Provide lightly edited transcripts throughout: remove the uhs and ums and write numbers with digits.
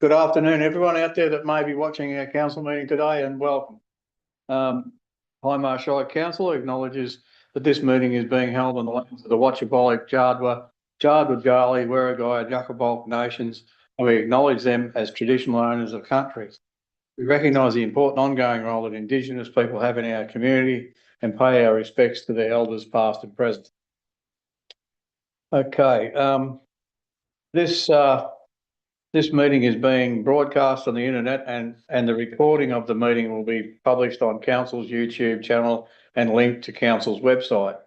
Good afternoon, everyone out there that may be watching our council meeting today, and welcome. Hindmarsh Shire Council acknowledges that this meeting is being held on the lands of the Watchabalik, Jardwa, Jali, Werrigaya, and Yuckabalk nations, and we acknowledge them as traditional owners of country. We recognise the important ongoing role that Indigenous people have in our community and pay our respects to their elders past and present. Okay, this meeting is being broadcast on the internet, and the recording of the meeting will be published on Council's YouTube channel and linked to Council's website.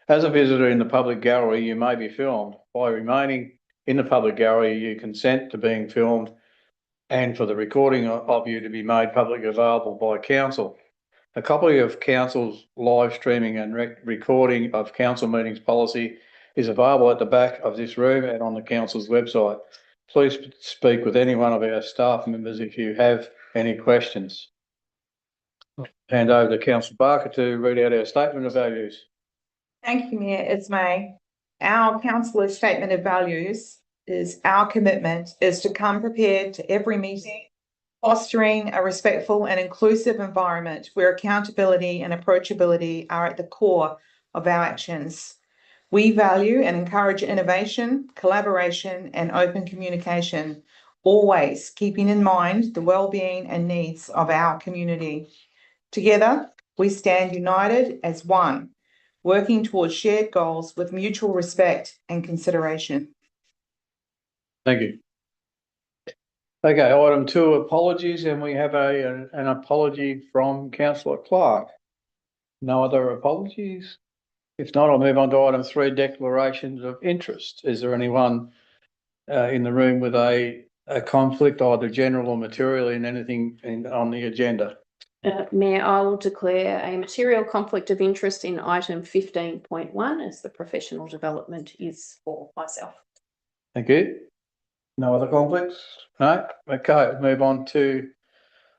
As a visitor in the public gallery, you may be filmed. By remaining in the public gallery, you consent to being filmed and for the recording of you to be made publicly available by Council. A copy of Council's live streaming and recording of Council meetings policy is available at the back of this room and on the Council's website. Please speak with any one of our staff members if you have any questions. Hand over to Councillor Barker to read out our statement of values. Thank you, Mayor. It's May. Our councillor's statement of values is our commitment is to come prepared to every meeting, fostering a respectful and inclusive environment where accountability and approachability are at the core of our actions. We value and encourage innovation, collaboration, and open communication, always keeping in mind the well-being and needs of our community. Together, we stand united as one, working towards shared goals with mutual respect and consideration. Thank you. Okay, item 2, apologies, and we have an apology from Councillor Clark. No other apologies? If not, I'll move on to item 3, declarations of interest. Is there anyone in the room with a conflict, either general or material, in anything on the agenda? Mayor, I will declare a material conflict of interest in item 15.1 as the professional development is for myself. Thank you. No other conflicts? No? Okay, move on to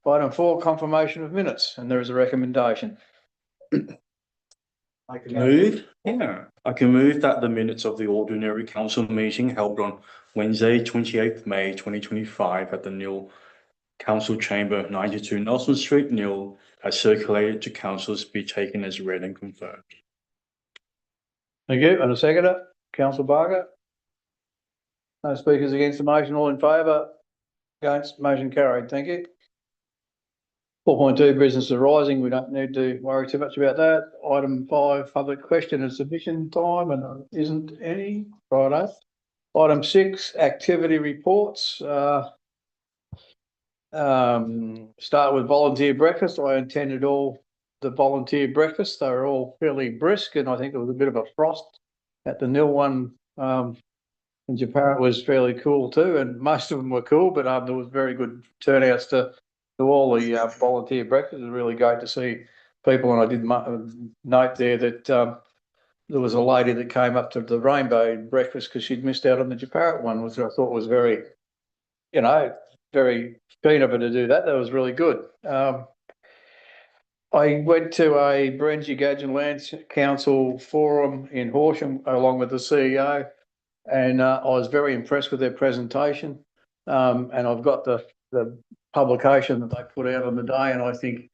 item 4, confirmation of minutes, and there is a recommendation. I can move that the minutes of the ordinary council meeting held on Wednesday, 28th May 2025 at the Neil Council Chamber, 92 Nelson Street, Neil, as circulated to councillors be taken as read and confirmed. Thank you. And a seconder, Councillor Barker. No speakers against the motion. All in favour? Against? Motion carried. Thank you. 4.2, business arising. We don't need to worry too much about that. Item 5, public question and submission time, and there isn't any. Righto. Item 6, activity reports. Start with volunteer breakfast. I attended all the volunteer breakfasts. They were all fairly brisk, and I think there was a bit of a frost at the nil one. And Japan was fairly cool too, and most of them were cool, but there was very good turnouts to all the volunteer breakfasts. It was really great to see people, and I did note there that there was a lady that came up to the Rainbow breakfast because she'd missed out on the Japarrett one, which I thought was very, very keen of her to do that. That was really good. I went to a Barangi Gadgin Land Council forum in Horsham along with the CEO, and I was very impressed with their presentation. And I've got the publication that they put out on the day, and I think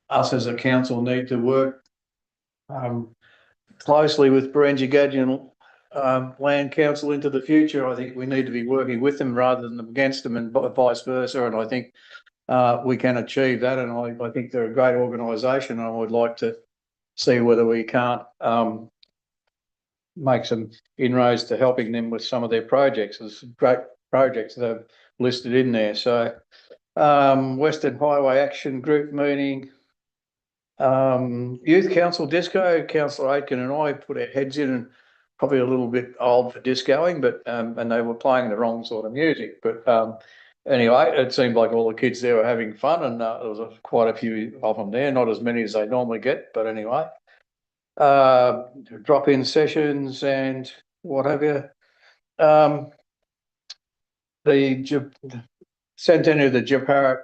us as a council need to work closely with Barangi Gadgin Land Council into the future. I think we need to be working with them rather than against them, and vice versa. And I think we can achieve that. And I think they're a great organisation. I would like to see whether we can't make some inroads to helping them with some of their projects. There's some great projects that are listed in there. So Western Highway Action Group meeting, Youth Council Disco, Councillor Aitken and I put our heads in, and probably a little bit old for discoing, but and they were playing the wrong sort of music. But anyway, it seemed like all the kids there were having fun, and there was quite a few of them there, not as many as they normally get, but anyway. Drop-in sessions and what have you. The centenary of the Japarrett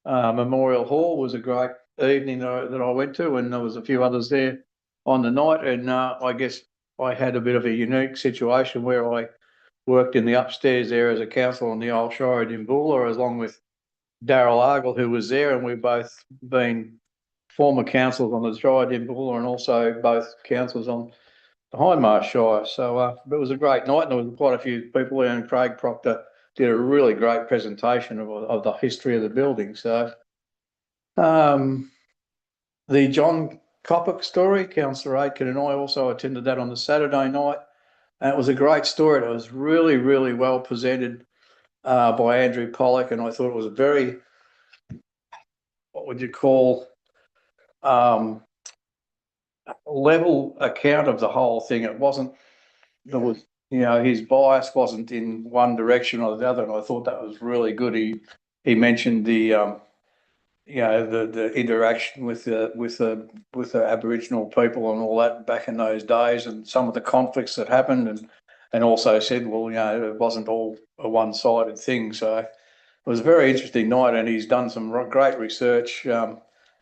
Memorial Hall was a great evening that I went to, and there was a few others there on the night. And I guess I had a bit of a unique situation where I worked in the upstairs there as a councillor on the old Shire of Dimboola, along with Darryl Argle, who was there, and we've both been former councillors on the Shire of Dimboola and also both councillors on the Hindmarsh Shire. So it was a great night, and there was quite a few people there, and Craig Proctor did a really great presentation of the history of the building. So the John Coppock story, Councillor Aitken and I also attended that on the Saturday night. And it was a great story. It was really, really well presented by Andrew Pollock, and I thought it was a very, what would you call, level account of the whole thing. It wasn't, there was, his bias wasn't in one direction or the other, and I thought that was really good. He mentioned the the interaction with the Aboriginal people and all that back in those days, and some of the conflicts that happened, and also said, well, it wasn't all a one-sided thing. So it was a very interesting night, and he's done some great research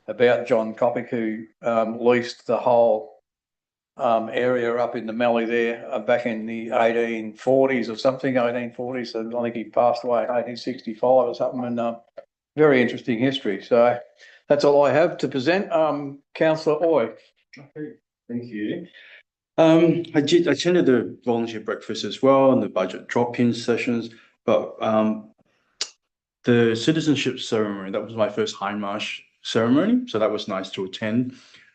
about John Coppock, who leased the whole area up in the Mallee there back in the 1840s or something, 1840s. And I think he passed away in 1865 or something, and very interesting history. So that's all I have to present. Councillor Oy. Okay, thank you. I attended the volunteer breakfast as well and the budget drop-in sessions, but the citizenship ceremony, that was my first Hindmarsh ceremony, so that was nice to attend.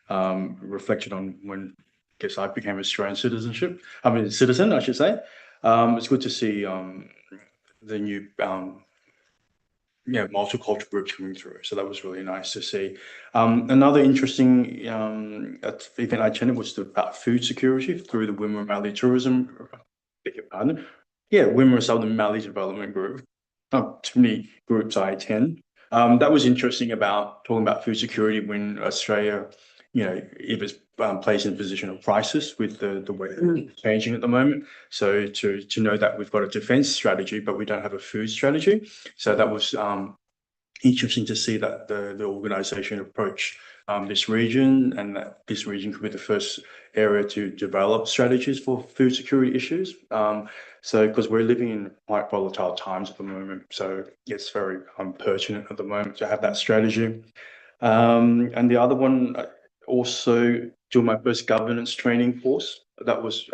Reflected on when I guess I became Australian citizen, I should say. It's good to see the new multicultural groups coming through. So that was really nice to see. Another interesting event I attended was about food security through the Wimmera Mallee Tourism. Wimmera Southern Mallee Development Group. Too many groups I attend. That was interesting about talking about food security when Australia, if it's placed in a position of crisis with the way it's changing at the moment. So to know that we've got a defence strategy, but we don't have a food strategy. So that was interesting to see that the organisation approach this region, and that this region could be the first area to develop strategies for food security issues. So because we're living in quite volatile times at the moment, so it's very pertinent at the moment to have that strategy. And the other one, also doing my first governance training course. That was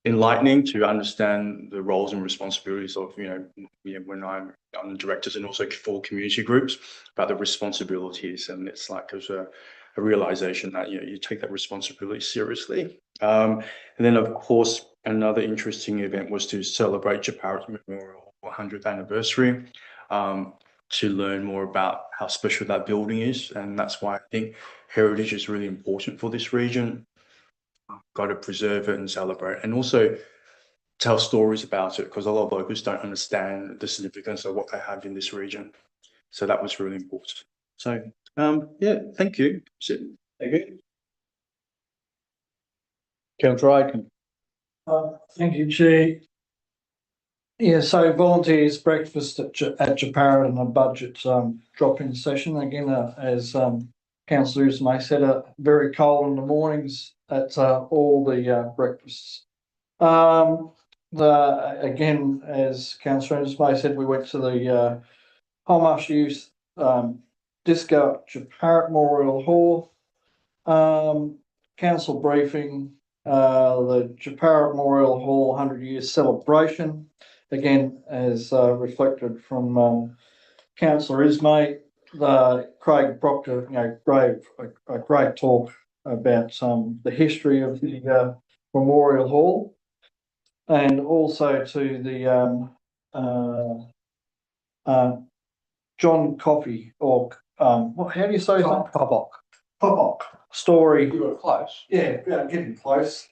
enlightening to understand the roles and responsibilities of, when I'm on the directors and also for community groups, about the responsibilities. And it's like there's a realization that, you take that responsibility seriously. And then, of course, another interesting event was to celebrate Japarat's Memorial 100th anniversary. To learn more about how special that building is. And that's why I think heritage is really important for this region. Got to preserve it and celebrate, and also tell stories about it, because a lot of locals don't understand the significance of what they have in this region. So that was really important. So, thank you. Thank you. Councillor Aitken. Thank you, Chair. Yeah, so volunteers breakfast at Japarat and a budget drop-in session. Again, as Councillor Ismay said, very cold in the mornings at all the breakfasts. Again, as Councillor Ismay said, we went to the Hindmarsh Youth Disco at Japarat Memorial Hall. Council briefing, the Japarat Memorial Hall 100-year celebration. Again, as reflected from Councillor Ismay, Craig Proctor, a great talk about the history of the Memorial Hall, and also to the John Coffey, or how do you say his name? Coppock story. You were close. Yeah, getting close.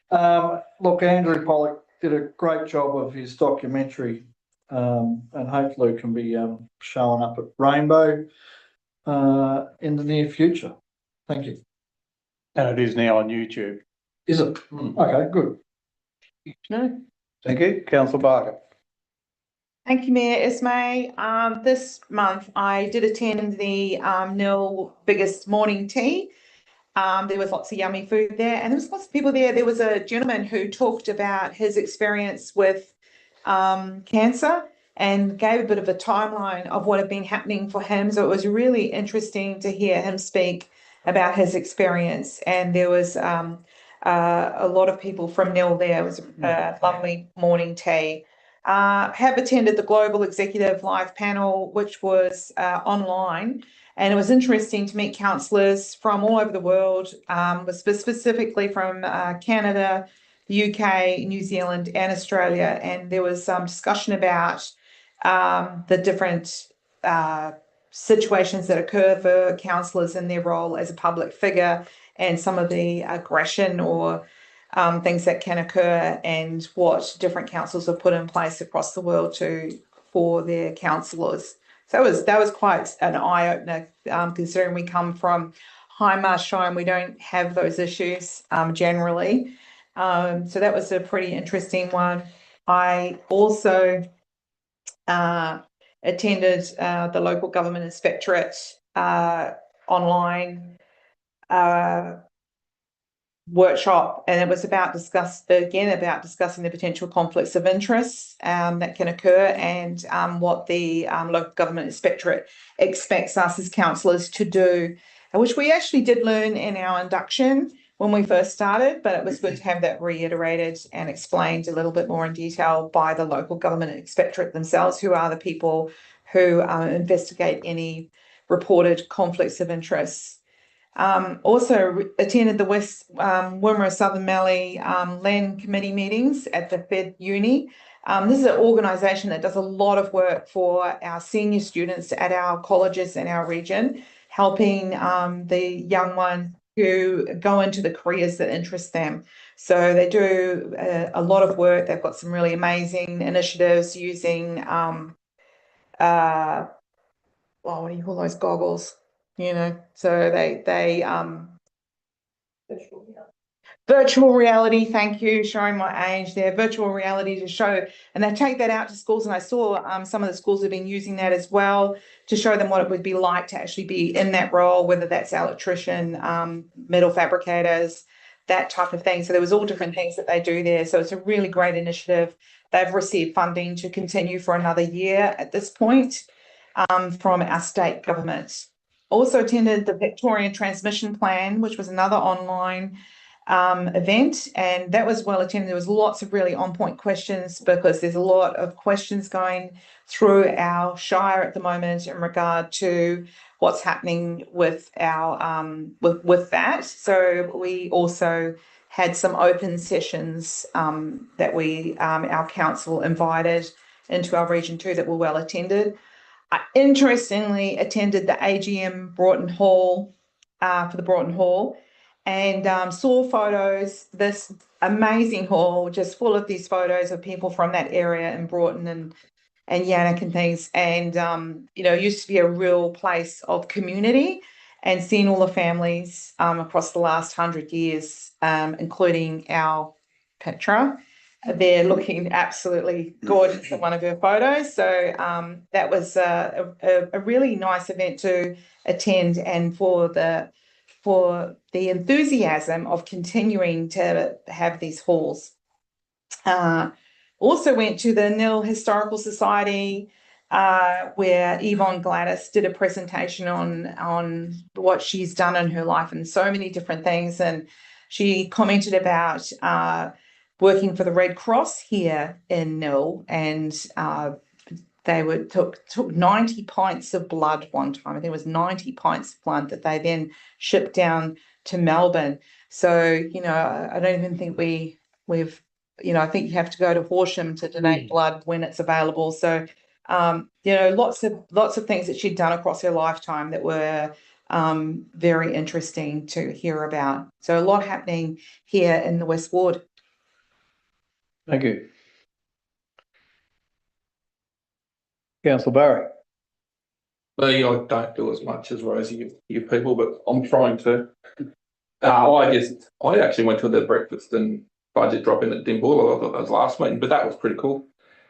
Look, Andrew Pollock did a great job of his documentary, and hopefully it can be shown up at Rainbow in the near future. Thank you. And it is now on YouTube. Is it? Okay, good. No. Thank you. Councillor Barker. Thank you, Mayor Ismay. This month I did attend the Nil biggest morning tea. There was lots of yummy food there, and there was lots of people there. There was a gentleman who talked about his experience with cancer, and gave a bit of a timeline of what had been happening for him. So it was really interesting to hear him speak about his experience. And there was a lot of people from Nil there. It was a lovely morning tea. Have attended the Global Executive Live panel, which was online. And it was interesting to meet councillors from all over the world, specifically from Canada, the UK, New Zealand, and Australia. And there was some discussion about the different situations that occur for councillors in their role as a public figure, and some of the aggression or things that can occur, and what different councils have put in place across the world for their councillors. So that was quite an eye opener, considering we come from Hindmarsh Shire and we don't have those issues generally. So that was a pretty interesting one. I also attended the local government inspectorate online workshop, and it was about discussing the potential conflicts of interest that can occur, and what the local government inspectorate expects us as councillors to do, which we actually did learn in our induction when we first started, but it was good to have that reiterated and explained a little bit more in detail by the local government inspectorate themselves, who are the people who investigate any reported conflicts of interest. Also attended the West Wimmera Southern Mallee Land Committee meetings at the Fed Uni. This is an organisation that does a lot of work for our senior students at our colleges in our region, helping the young ones who go into the careers that interest them. So they do a lot of work. They've got some really amazing initiatives using what do you call those goggles? So they virtual reality, thank you, showing my age there, virtual reality to show, and they take that out to schools, and I saw some of the schools have been using that as well to show them what it would be like to actually be in that role, whether that's electrician, metal fabricators, that type of thing. So there was all different things that they do there. So it's a really great initiative. They've received funding to continue for another year at this point from our state government. Also attended the Victorian Transmission Plan, which was another online event, and that was well attended. There was lots of really on-point questions, because there's a lot of questions going through our shire at the moment in regard to what's happening with our with that. So we also had some open sessions that we our council invited into our region too, that were well attended. I interestingly attended the AGM Broughton Hall for the Broughton Hall, and saw photos, this amazing hall just full of these photos of people from that area in Broughton and Yannick and things. And it used to be a real place of community, and seeing all the families across the last 100 years, including our Petra. They're looking absolutely gorgeous in one of her photos. So that was a really nice event to attend, and for the enthusiasm of continuing to have these halls. Also went to the Nil Historical Society, where Yvonne Gladys did a presentation on what she's done in her life and so many different things. And she commented about working for the Red Cross here in Nil, and they took 90 pints of blood one time. I think it was 90 pints of blood that they then shipped down to Melbourne. So, I don't even think we've I think you have to go to Horsham to donate blood when it's available. So, lots of things that she'd done across her lifetime that were very interesting to hear about. So a lot happening here in the West Ward. Thank you. Councillor Barry. Me, I don't do as much as Rosie, you people, but I'm trying to. I actually went to the breakfast and budget drop-in at Dimbulla. I thought that was last meeting, but that was pretty cool.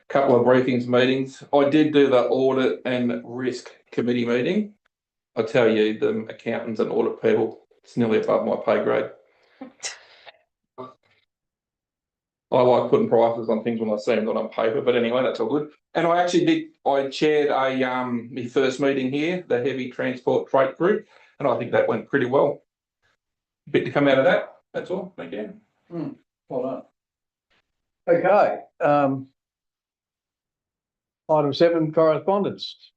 Couple of briefings, meetings. I did do the audit and risk committee meeting. I tell you, the accountants and audit people, it's nearly above my pay grade. I like putting prices on things when I see them, not on paper, but anyway, that's all good. And I chaired my first meeting here, the heavy transport freight group, and I think that went pretty well. Bit to come out of that, that's all, thank you. Well done. Okay, item 7, correspondence.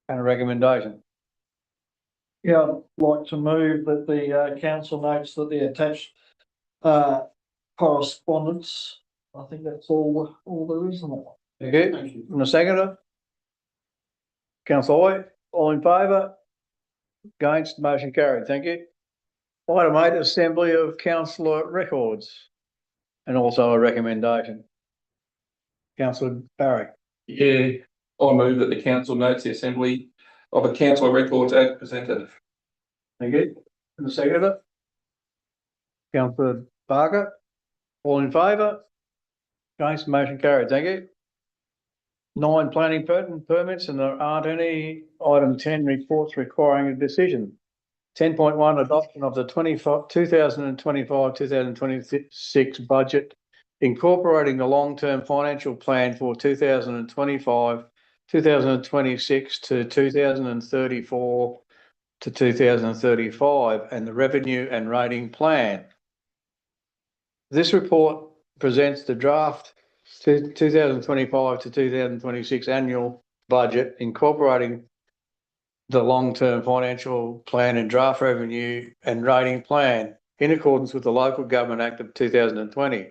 And a recommendation. Yeah, I'd like to move that the council notes that the attached correspondence, I think that's all there is, isn't it? Okay, Thank you. and a seconder? Councillor White, all in favour? Against, motion carried, thank you. Item 8, assembly of councillor records. And also a recommendation. Councillor Barry. Yeah, I move that the council notes the assembly of the council records as presented. Thank you. And the seconder? Councillor Barker, all in favour? Against, motion carried, thank you. 9, planning permits, and there aren't any. Item 10, reports requiring a decision. 10.1, adoption of the 2025-2026 budget, incorporating the long-term financial plan for 2025, 2026 to 2034 to 2035, and the revenue and rating plan. This report presents the draft 2025 to 2026 annual budget, incorporating the long-term financial plan and draft revenue and rating plan in accordance with the Local Government Act of 2020.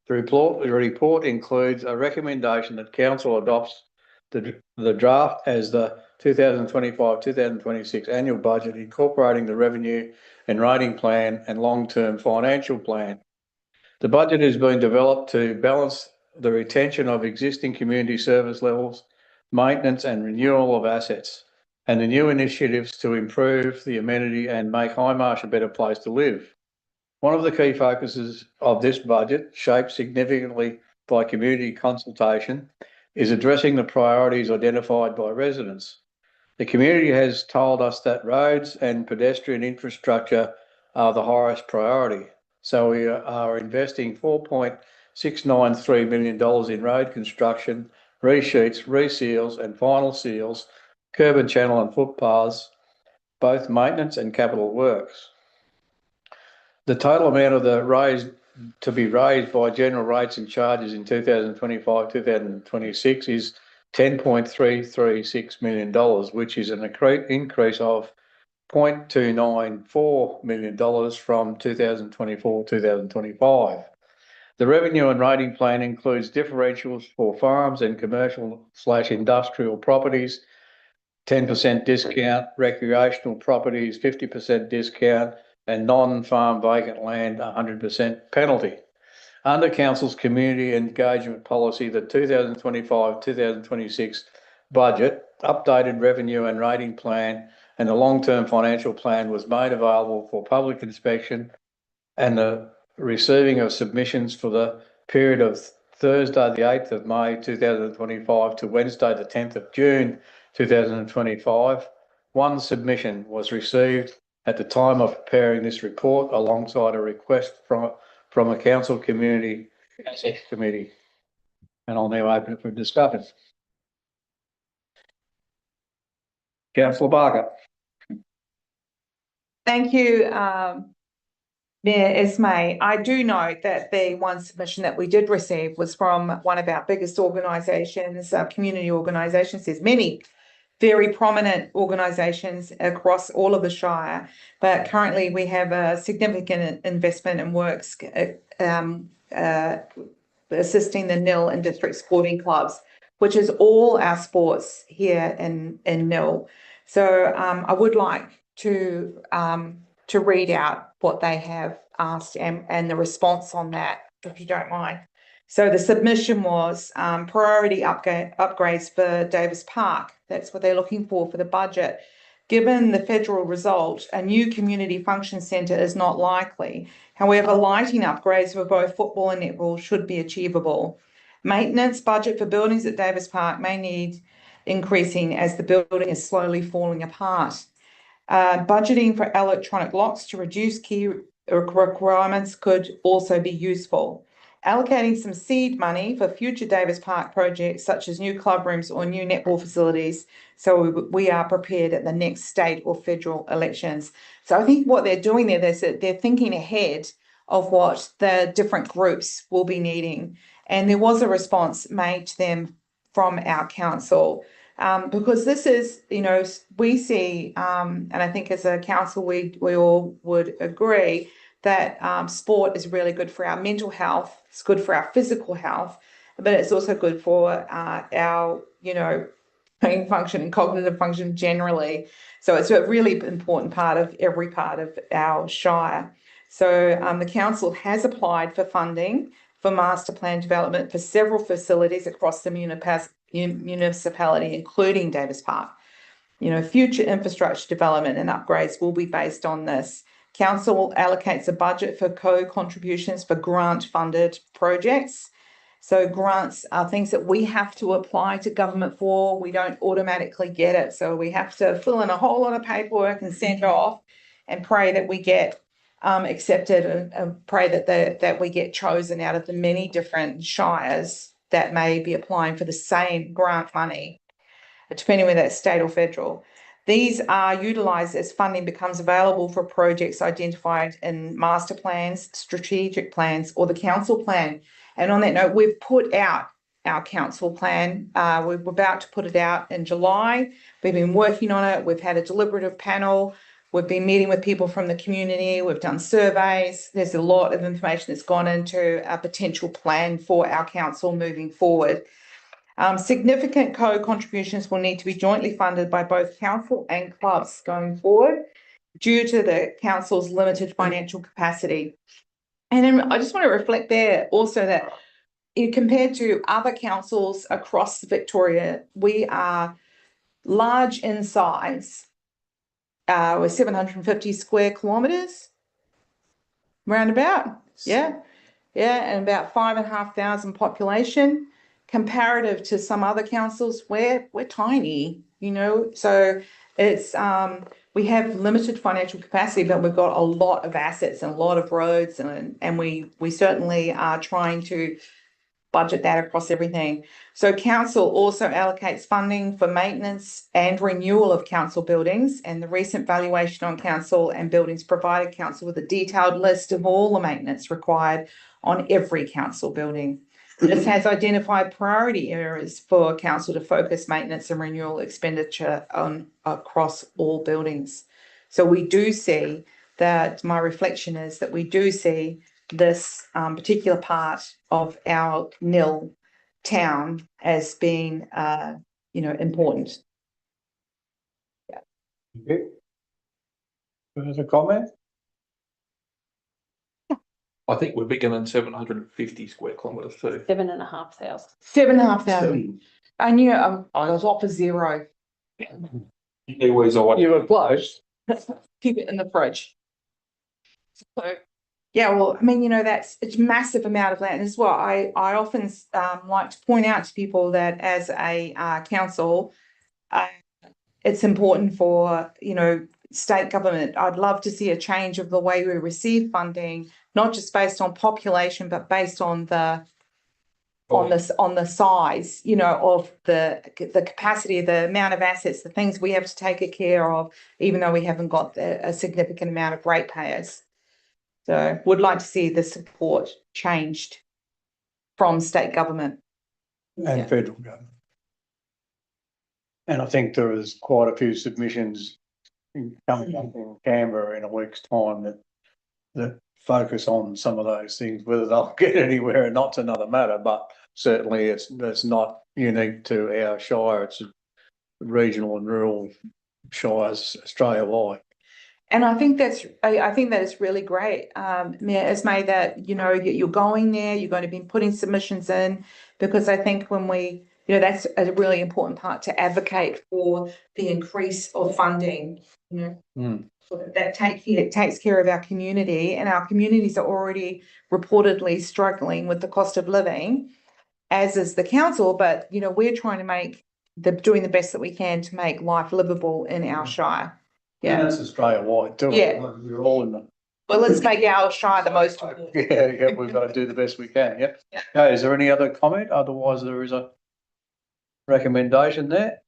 The report includes a recommendation that council adopts the draft as the 2025-2026 annual budget, incorporating the revenue and rating plan and long-term financial plan. The budget is being developed to balance the retention of existing community service levels, maintenance and renewal of assets, and the new initiatives to improve the amenity and make Hindmarsh a better place to live. One of the key focuses of this budget, shaped significantly by community consultation, is addressing the priorities identified by residents. The community has told us that roads and pedestrian infrastructure are the highest priority. So we are investing $4.693 million in road construction, resheets, reseals and final seals, curb and channel and footpaths, both maintenance and capital works. The total amount of the to be raised by general rates and charges in 2025-2026 is $10.336 million, which is an increase of $0.294 million from 2024-2025. The revenue and rating plan includes differentials for farms and commercial/industrial properties, 10% discount, recreational properties, 50% discount, and non-farm vacant land, 100% penalty. Under Council's community engagement policy, the 2025-2026 budget, updated revenue and rating plan, and the long-term financial plan was made available for public inspection and the receiving of submissions for the period of Thursday the 8th of May 2025 to Wednesday the 10th of June 2025. One submission was received at the time of preparing this report alongside a request from a council community assets committee. And I'll now open it for discussion. Councillor Barker. Thank you, Mayor Ismay. I do note that the one submission that we did receive was from one of our biggest organisations, community organisations. There's many very prominent organisations across all of the Shire, but currently we have a significant investment in works assisting the Nil and district sporting clubs, which is all our sports here in Nil. So I would like to read out what they have asked and the response on that, if you don't mind. So the submission was priority upgrades for Davis Park. That's what they're looking for the budget. Given the federal result, a new community function centre is not likely. However, lighting upgrades for both football and netball should be achievable. Maintenance budget for buildings at Davis Park may need increasing as the building is slowly falling apart. Budgeting for electronic locks to reduce key requirements could also be useful. Allocating some seed money for future Davis Park projects such as new club rooms or new netball facilities, so we are prepared at the next state or federal elections. So I think what they're doing there is that they're thinking ahead of what the different groups will be needing. And there was a response made to them from our council. Because this is, we see, and I think as a council, we all would agree that sport is really good for our mental health, it's good for our physical health, but it's also good for our, brain function and cognitive function generally. So it's a really important part of every part of our shire. So the council has applied for funding for master plan development for several facilities across the municipality, including Davis Park. Future infrastructure development and upgrades will be based on this. Council allocates a budget for co-contributions for grant-funded projects. So grants are things that we have to apply to government for. We don't automatically get it. So we have to fill in a whole lot of paperwork and send it off and pray that we get accepted and pray that we get chosen out of the many different shires that may be applying for the same grant money, depending whether that's state or federal. These are utilised as funding becomes available for projects identified in master plans, strategic plans, or the council plan. And on that note, we've put out our council plan. We're about to put it out in July. We've been working on it. We've had a deliberative panel. We've been meeting with people from the community. We've done surveys. There's a lot of information that's gone into a potential plan for our council moving forward. Significant co-contributions will need to be jointly funded by both council and clubs going forward due to the council's limited financial capacity. And then I just want to reflect there also that compared to other councils across Victoria, we are large in size. We're 750 square kilometres, roundabout, yeah, and about 5,500 population. Comparative to some other councils, we're tiny, so it's we have limited financial capacity, but we've got a lot of assets and a lot of roads, and we certainly are trying to budget that across everything. So council also allocates funding for maintenance and renewal of council buildings, and the recent valuation on council and buildings provided council with a detailed list of all the maintenance required on every council building. This has identified priority areas for council to focus maintenance and renewal expenditure on across all buildings. So we do see that, my reflection is that we do see this particular part of our nil town as being, important. Further comment? I think we're bigger than 750 square kilometres too. 7,500. 7,500. I knew I was off a zero. You were close. Keep it in the fridge. So, yeah, well, I mean, it's a massive amount of land. This is what I often like to point out to people, that as a council, it's important for, state government. I'd love to see a change of the way we receive funding, not just based on population, but based on the size, of the capacity, the amount of assets, the things we have to take care of, even though we haven't got a significant amount of ratepayers. So would like to see the support changed from state government. And federal government. And I think there is quite a few submissions coming up in Canberra in a week's time that focus on some of those things. Whether they'll get anywhere or not's another matter, but certainly it's not unique to our shire. It's regional and rural shires Australia-wide. And I think that is really great, Esme, that you're going there, you're going to be putting submissions in, because I think when we, that's a really important part, to advocate for the increase of funding. That takes care of our community, and our communities are already reportedly struggling with the cost of living, as is the council. But we're trying to doing the best that we can to make life livable in our shire. Yeah, and that's Australia-wide too. Yeah. We're all in Well, let's make our Shire the most important. Yeah, we've got to do the best we can, yep. Yeah. Okay, is there any other comment? Otherwise, there is a recommendation there.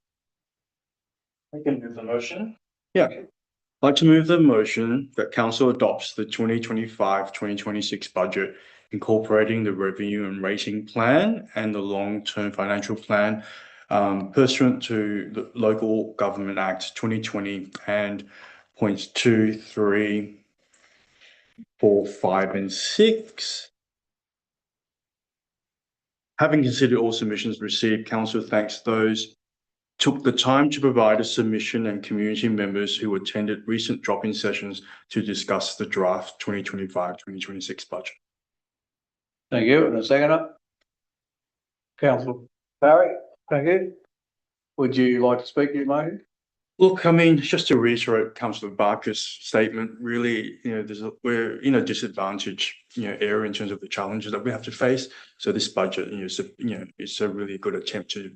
I can move the motion. Yeah. I'd like to move the motion that council adopts the 2025-2026 budget, incorporating the revenue and rating plan and the long-term financial plan pursuant to the Local Government Act 2020 and points 2, 3, 4, 5, and 6. Having considered all submissions received, council thanks those took the time to provide a submission and community members who attended recent drop-in sessions to discuss the draft 2025-2026 budget. Thank you. And a seconder? Councillor Barry, thank you. Would you like to speak to your motion? Look, I mean, just to reiterate Councillor Barker's statement, really, we're in a disadvantaged, area in terms of the challenges that we have to face. So this budget, it's a really good attempt to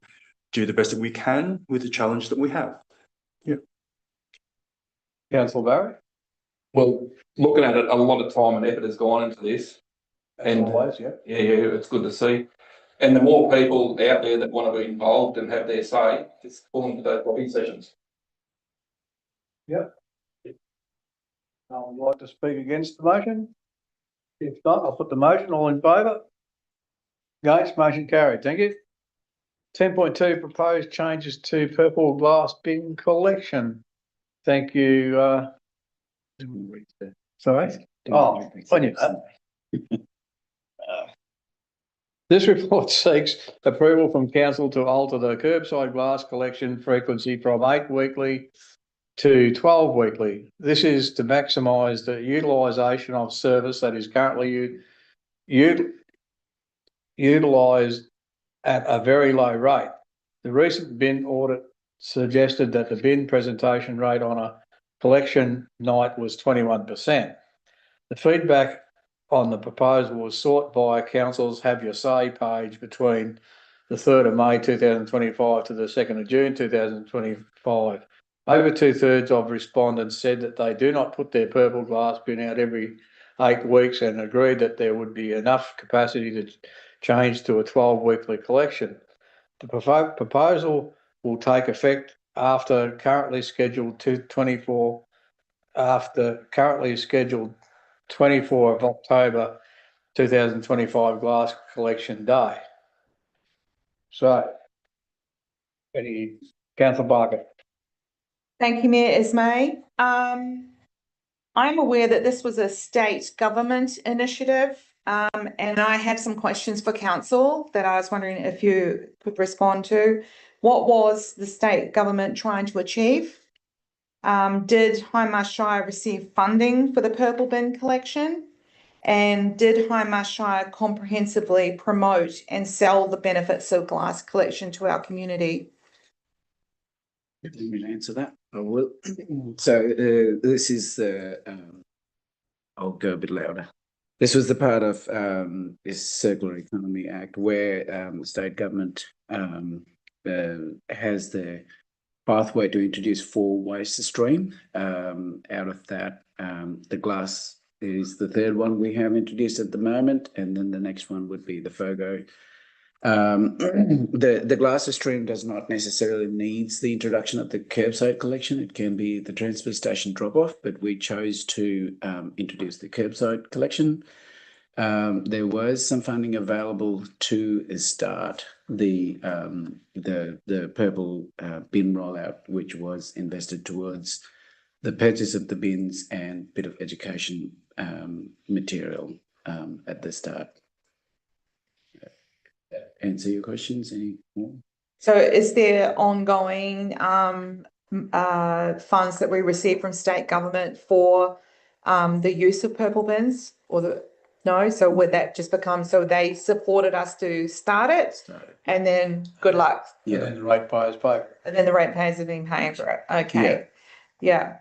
do the best that we can with the challenge that we have. Yeah. Councillor Barry? Well, looking at it, a lot of time and effort has gone into this. And Always, yeah. yeah, it's good to see. And the more people out there that want to be involved and have their say, just pull them to those lobby sessions. I would like to speak against the motion. If not, I'll put the motion. All in favour? Against, motion carried. Thank you. 10.2, proposed changes to purple glass bin collection. Thank you. Sorry? Oh, on you. This report seeks approval from council to alter the curbside glass collection frequency from 8 weekly to 12 weekly. This is to maximise the utilisation of service that is currently utilised at a very low rate. The recent bin audit suggested that the bin presentation rate on a collection night was 21%. The feedback on the proposal was sought by council's Have Your Say page between the 3rd of May 2025 to the 2nd of June 2025. Over 2/3 of respondents said that they do not put their purple glass bin out every 8 weeks and agreed that there would be enough capacity to change to a 12 weekly collection. The proposal will take effect after currently scheduled 24 of October 2025 glass collection day. So, Councillor Barker. Thank you, Mayor Ismay. I'm aware that this was a state government initiative, and I have some questions for council that I was wondering if you could respond to. What was the state government trying to achieve? Did Hindmarsh Shire receive funding for the purple bin collection? And did Hindmarsh Shire comprehensively promote and sell the benefits of glass collection to our community? Let me answer that. I will. So this is the, I'll go a bit louder. This was the part of this Circular Economy Act where the state government has the pathway to introduce 4 waste stream. Out of that, the glass is the 3rd one we have introduced at the moment, and then the next one would be the FOGO. The glass stream does not necessarily needs the introduction of the curbside collection. It can be the transfer station drop-off, but we chose to introduce the curbside collection. There was some funding available to start the purple bin rollout, which was invested towards the purchase of the bins and bit of education material at the start. Answer your questions any more? So is there ongoing funds that we receive from state government for the use of purple bins no? So would that just become, so they supported us to start it and then good luck. Yeah. And then the ratepayers pay. And then the ratepayers have been paying for it. Okay. Yeah.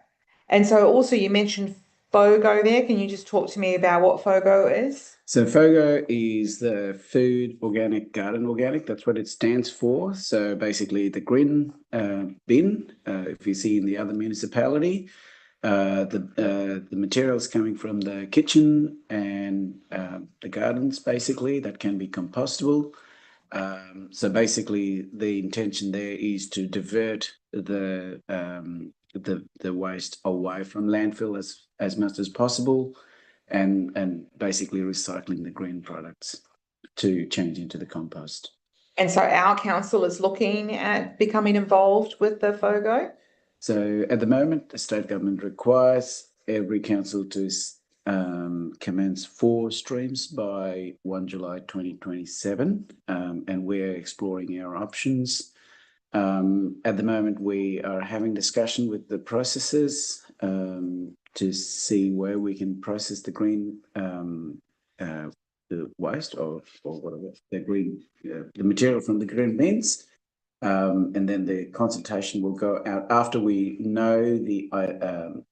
And so also you mentioned FOGO there. Can you just talk to me about what FOGO is? So FOGO is the Food Organic Garden Organic. That's what it stands for. So basically the green bin, if you see in the other municipality, the materials coming from the kitchen and the gardens, basically, that can be compostable. So basically, the intention there is to divert the waste away from landfill as much as possible, and basically recycling the green products to change into the compost. And so our council is looking at becoming involved with the FOGO. So at the moment, the state government requires every council to commence 4 streams by 1 July 2027, and we're exploring our options. At the moment, we are having discussion with the processors to see where we can process the green the waste or whatever, the material from the green bins. And then the consultation will go out after we know the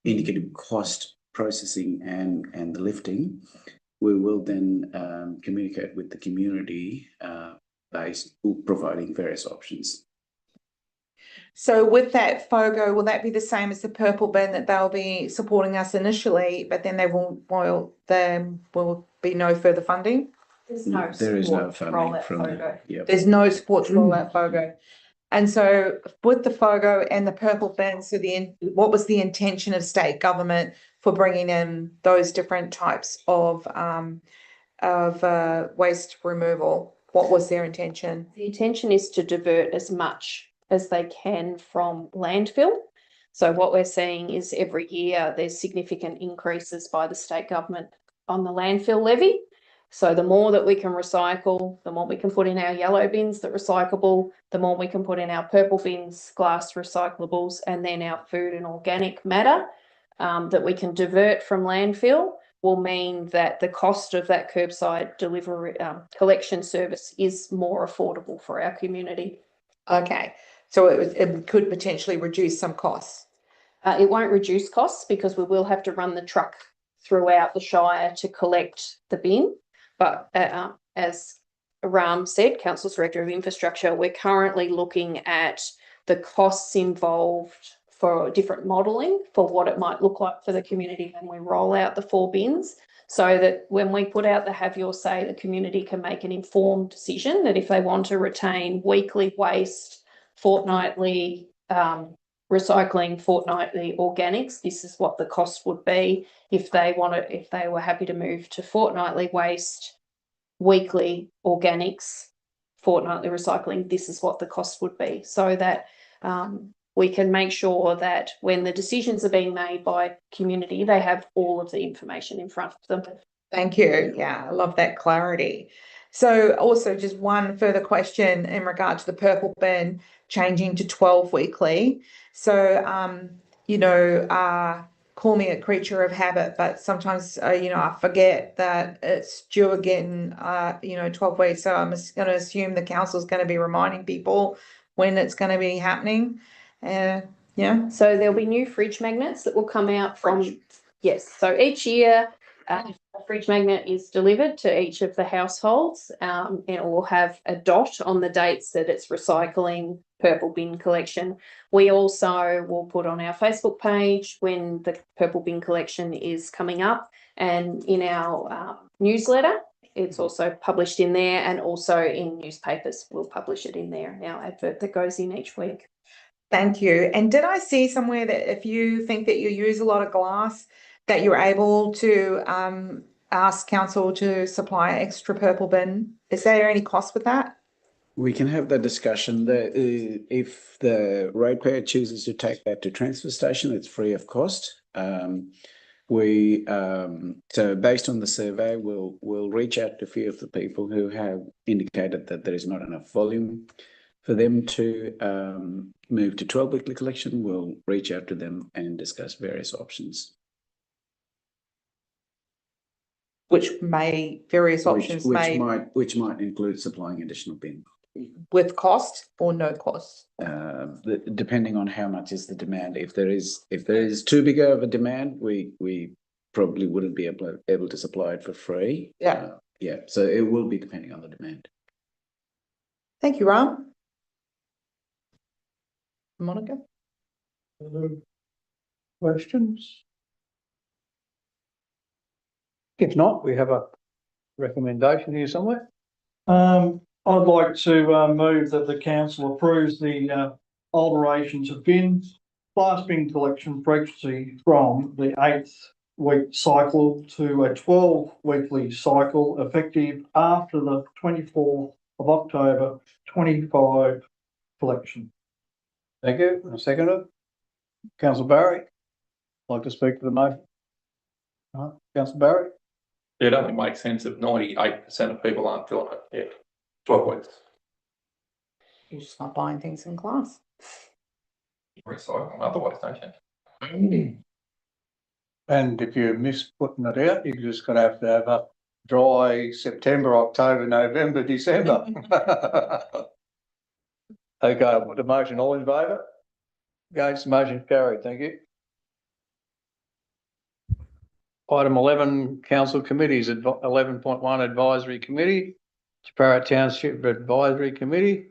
indicative cost processing and the lifting. We will then communicate with the community based providing various options. So with that FOGO, will that be the same as the purple bin, that they'll be supporting us initially, but then there will be no further funding? There is no funding from FOGO. Yep. There's no support to roll out FOGO. And so with the FOGO and the purple bin, so what was the intention of state government for bringing in those different types of waste removal? What was their intention? The intention is to divert as much as they can from landfill. So what we're seeing is every year there's significant increases by the state government on the landfill levy. So the more that we can recycle, the more we can put in our yellow bins that are recyclable, the more we can put in our purple bins, glass recyclables, and then our food and organic matter that we can divert from landfill will mean that the cost of that curbside delivery collection service is more affordable for our community. Okay, so it could potentially reduce some costs. It won't reduce costs because we will have to run the truck throughout the Shire to collect the bin. But as Ram said, Council's Director of Infrastructure, we're currently looking at the costs involved for different modelling for what it might look like for the community when we roll out the 4 bins, so that when we put out the Have Your Say, the community can make an informed decision that if they want to retain weekly waste, fortnightly recycling, fortnightly organics, this is what the cost would be. If they were happy to move to fortnightly waste, weekly organics, fortnightly recycling, this is what the cost would be, so that we can make sure that when the decisions are being made by community, they have all of the information in front of them. Thank you. Yeah, I love that clarity. So also just one further question in regard to the purple bin changing to 12 weekly. So, call me a creature of habit, but sometimes, I forget that it's due again, 12 weeks. So I'm going to assume the council's going to be reminding people when it's going to be happening. Yeah. So there'll be new fridge magnets that will come out from, yes. So each year, a fridge magnet is delivered to each of the households. It will have a dot on the dates that it's recycling, purple bin collection. We also will put on our Facebook page when the purple bin collection is coming up, and in our newsletter, it's also published in there, and also in newspapers, we'll publish it in there, our advert that goes in each week. Thank you. And did I see somewhere that if you think that you use a lot of glass, that you're able to ask council to supply extra purple bin? Is there any cost with that? We can have that discussion. If the ratepayer chooses to take that to transfer station, it's free of cost. So based on the survey, we'll reach out to a few of the people who have indicated that there is not enough volume for them to move to 12 weekly collection. We'll reach out to them and discuss various options. Which might include supplying additional bin. With cost or no cost? Depending on how much is the demand. If there is too big of a demand, we probably wouldn't be able to supply it for free. Yeah. So it will be depending on the demand. Thank you, Ram. Monica? questions? If not, we have a recommendation here somewhere. I'd like to move that the council approves the alterations of class bin collection frequency from the 8-week cycle to a 12-weekly cycle effective after the 24th of October 25 collection. Thank you. And a seconder. Councillor Barry, like to speak to the motion? Councillor Barry? It only makes sense if 98% of people aren't doing it. Yeah, 12 weeks. You just not buying things in class. Recycle them otherwise, don't you? And if you miss putting it out, you're just gonna have to have a dry September, October, November, December. Okay, I'll put the motion, all in favour? Against, the motion carried, thank you. Item 11, council committees, 11.1 advisory committee, Chaparra Township Advisory Committee.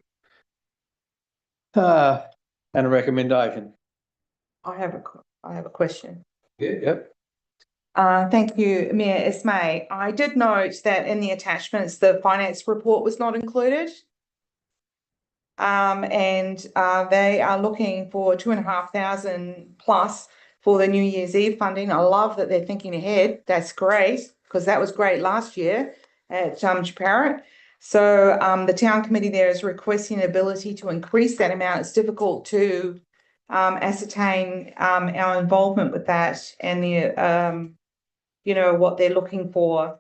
And a recommendation. I have a question. Yep. Thank you, Mayor Ismay. I did note that in the attachments, the finance report was not included. And they are looking for 2,500 plus for the New Year's Eve funding. I love that they're thinking ahead. That's great, because that was great last year at Chaparra. So the town committee there is requesting the ability to increase that amount. It's difficult to ascertain our involvement with that and the you know, what they're looking for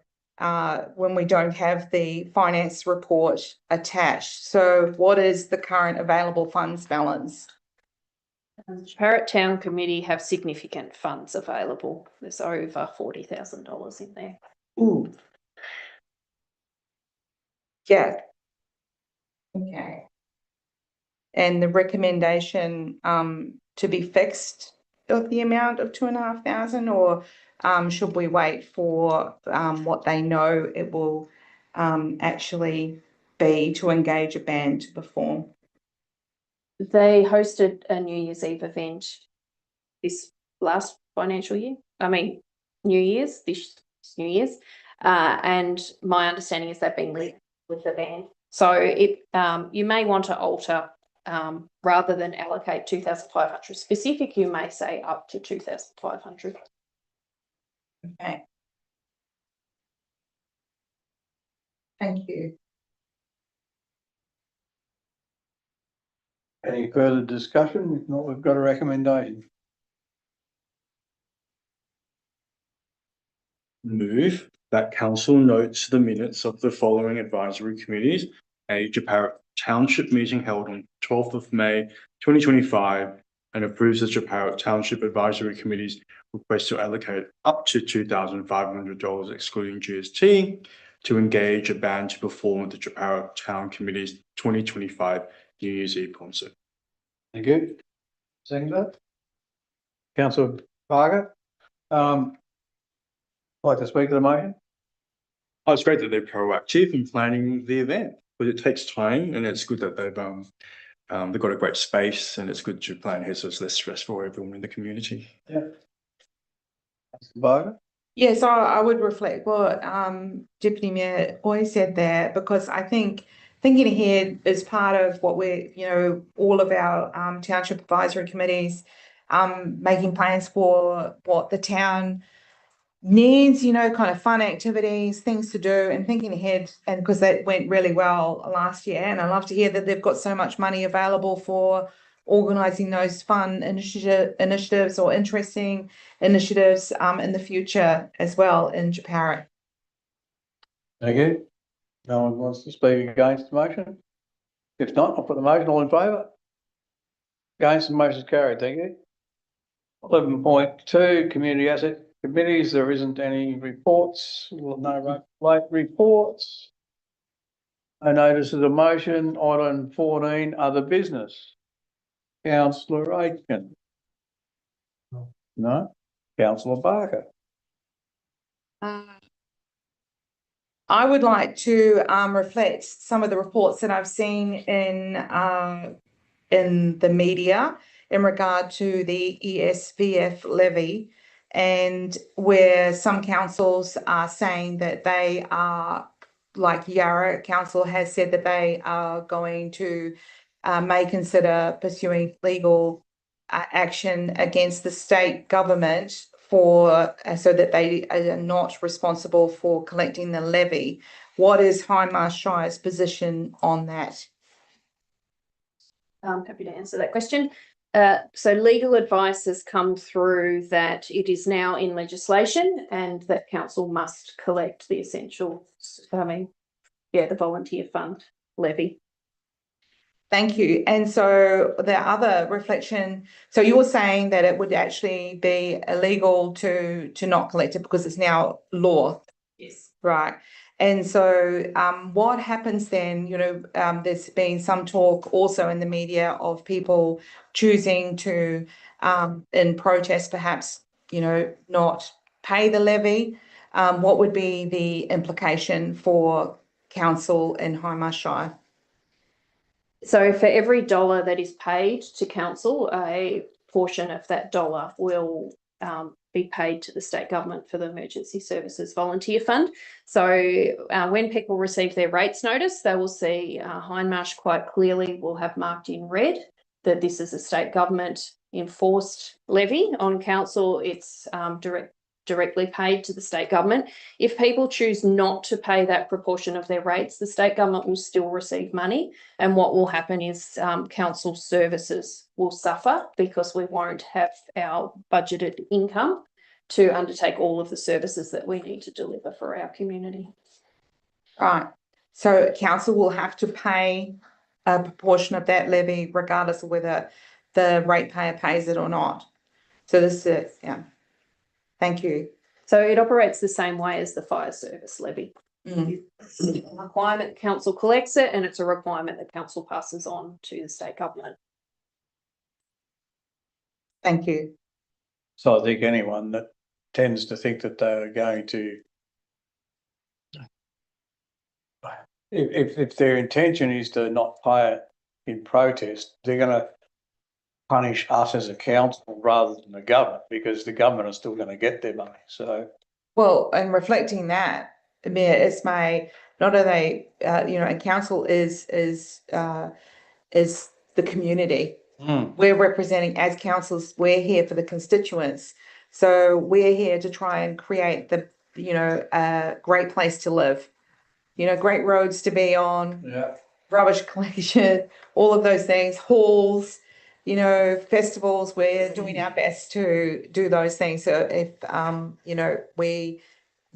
when we don't have the finance report attached. So what is the current available funds balance? The Chaparra Town Committee have significant funds available. There's over $40,000 in there. Ooh. Yeah. Okay. And the recommendation to be fixed of the amount of 2,500, or should we wait for what they know it will actually be to engage a band to perform? They hosted a New Year's Eve event this last financial year. I mean, New Year's, this New Year's. And my understanding is they've been with the band. So it you may want to alter rather than allocate 2,500 specific, you may say up to 2,500. Okay. Thank you. Any further discussion? If not, we've got a recommendation. Move that council notes the minutes of the following advisory committees. A Chaparra Township meeting held on 12th of May 2025 and approves the Chaparra Township Advisory Committee's request to allocate up to $2,500 excluding GST to engage a band to perform at the Chaparra Town Committee's 2025 New Year's Eve concert. Thank you. Second. Councillor Parker. Like to speak to the motion? Oh, it's great that they're proactive in planning the event, but it takes time, and it's good that they've got a great space, and it's good to plan ahead so it's less stressful for everyone in the community. Yeah. Councillor Parker. Yes, I would reflect what Deputy Mayor Hoy said there, because I think thinking ahead is part of what we're, you know, all of our township advisory committees, making plans for what the town needs, you know, kind of fun activities, things to do, and thinking ahead. And because that went really well last year, and I love to hear that they've got so much money available for organising those fun initiatives or interesting initiatives in the future as well in Chaparra. Thank you. No one wants to speak against the motion? If not, I'll put the motion, all in favour? Against, the motion is carried, thank you. 11.2, community asset committees, there isn't any reports, no late reports. I notice of the motion, item 14, other business. Councillor Aitken. No? Councillor Barker. I would like to reflect some of the reports that I've seen in the media in regard to the ESVF levy, and where some councils are saying that they are, like Yarra Council has said that they are going to may consider pursuing legal action against the state government for so that they are not responsible for collecting the levy. What is Hindmarsh Shire's position on that? I'm happy to answer that question. So legal advice has come through that it is now in legislation and that council must collect the essential, the volunteer fund levy. Thank you. And so the other reflection, so you're saying that it would actually be illegal to not collect it because it's now law. Yes. Right. And so what happens then, there's been some talk also in the media of people choosing to, in protest perhaps, not pay the levy. What would be the implication for council in Hindmarsh Shire? So for every dollar that is paid to council, a portion of that dollar will be paid to the state government for the Emergency Services Volunteer Fund. So when people receive their rates notice, they will see Hindmarsh quite clearly will have marked in red that this is a state government enforced levy on council. It's directly paid to the state government. If people choose not to pay that proportion of their rates, the state government will still receive money. And what will happen is council services will suffer because we won't have our budgeted income to undertake all of the services that we need to deliver for our community. Right. So council will have to pay a proportion of that levy regardless of whether the ratepayer pays it or not. So this is, yeah. Thank you. So it operates the same way as the fire service levy. Mm. It's a requirement council collects it, and it's a requirement that council passes on to the state government. Thank you. So I think anyone that tends to think that they're going to, if their intention is to not pay it in protest, they're going to punish us as a council rather than the government, because the government is still going to get their money. So, Well, and reflecting that, it's not only and council is the community. We're representing, as councillors, we're here for the constituents. So we're here to try and create a great place to live, great roads to be on, yeah. rubbish collection, all of those things, halls, festivals. We're doing our best to do those things. So if,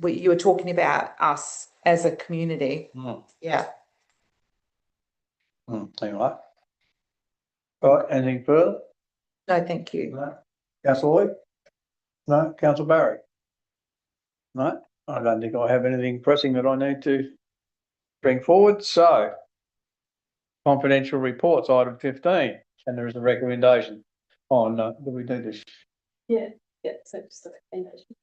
you were talking about us as a community. Yeah. Anyway. All right, anything further? No, thank you. No. Councillor Lloyd? No. Councillor Barry? No, I don't think I have anything pressing that I need to bring forward. So confidential reports, item 15, and there is a recommendation on, do we do this? Yeah, so just the recommendation.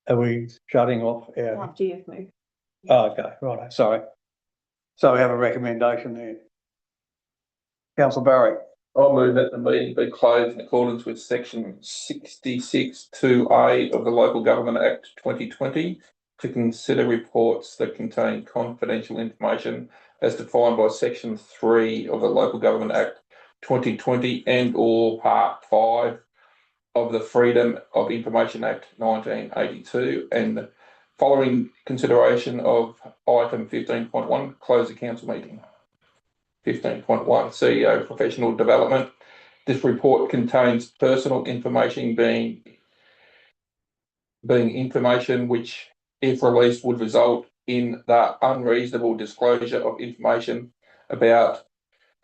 Are we shutting off our? After you've moved. Oh, okay, right, sorry. So we have a recommendation there. Councillor Barry? I'll move that the meeting be closed in accordance with section 66(2)(a) of the Local Government Act 2020 to consider reports that contain confidential information as defined by section 3 of the Local Government Act 2020 and or part 5 of the Freedom of Information Act 1982, and following consideration of item 15.1, close the council meeting. 15.1, CEO professional development. This report contains personal information being information which, if released, would result in the unreasonable disclosure of information about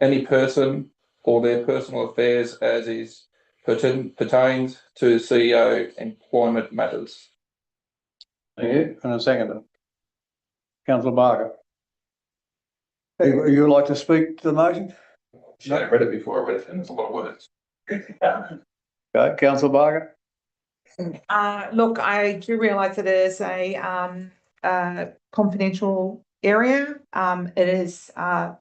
any person or their personal affairs as is pertains to CEO employment matters. Thank you. And a second. Councillor Barker? Would you like to speak to the motion? I read it before I read it, and there's a lot of words. Okay, Councillor Barker? Look, I do realise it is a confidential area. It is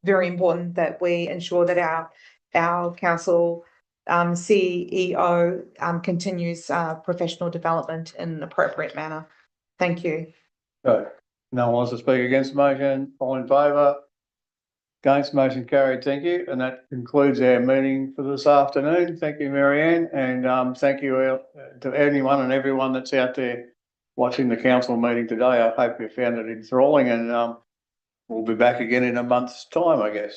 very important that we ensure that our council CEO continues professional development in an appropriate manner. Thank you. Good. No one wants to speak against the motion. All in favour? Against, motion carried. Thank you. And that concludes our meeting for this afternoon. Thank you, Marianne. And thank you to anyone and everyone that's out there watching the council meeting today. I hope you found it enthralling, and we'll be back again in a month's time, I guess.